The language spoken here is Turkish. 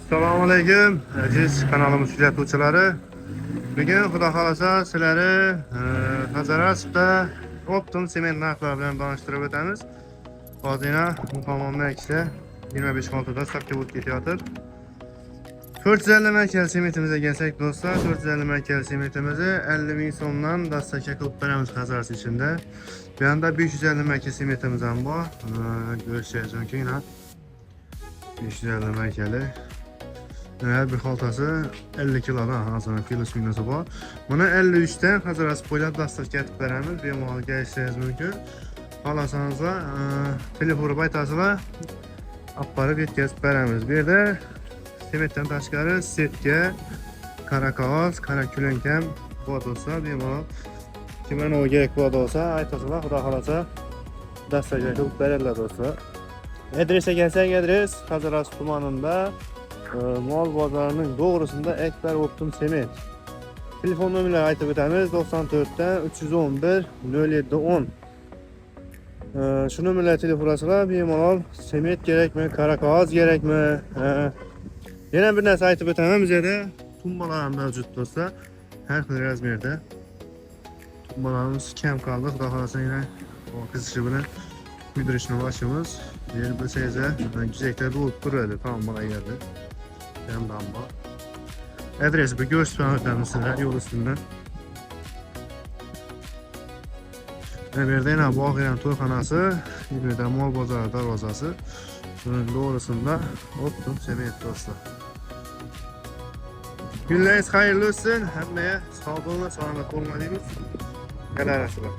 Assalomu alaykum aziz kanalimiz kuzatuvchilari. Bugun xudo xolasa sizlarni Hazarasda Optum sement narxlari bilan tanishtirib o'tamiz. Hozirna muhimomdan ikkita 25 xontada stavka bo'lib ketyapti. 450 markali sementimizga kelsak do'stlar, 450 markali sementimizni 50 ming so'mdan dastlabki qilib beramiz Hazaras ichida. Bu yerda 550 markali sementimiz ham bor. Ko'rishingiz mumkin. 550 markali. Her bir xaltası 50 kilodan aslında kilos minnosu var. Buna 53'ten Hazaras boyunca dastak getib beramiz. Bemalol kelishingizz mumkin. Xolasanızda telefonu baytasılar apparib yetkazib beramiz. Bu yerda sementdan tashqari setka, qora qog'oz, qora kulanka bor do'stlar. Bemalol kimga nima kerak bo'lsa aytasizlar, xudo xolasa dastak qilib beradilar do'stlar. Adresga kelsak, adres Hazaras tumanida Mol bozorining to'g'risida Ekber Optum Sement. Telefon nomerlari aytib o'tamiz: 94 311 0710. Shu nomerlarga telefon qilasizlar, bemalol sement kerakmi, qora qog'oz kerakmi? Yana bir narsa aytib o'taman, bizda tumbalar ham mavjud do'stlar. Har xil razmerda. Tumbalarimiz kam qoldi, xudo xolasa yana qizishi bilan kuydirishni boshlaymiz. Yer bo'lsangiz, yuzakda bo'lib turadi, tombalar yerda. Yandan bak. Adres bir göstermem size yol üstünden. Bir yine bu akıran toyxanası, bir de Mol bozarı darvazası. Şunun doğrusunda Optum sement dostlar. Günleriniz hayırlı olsun. Hem de sağ olun, selamet olun. Neler açılır.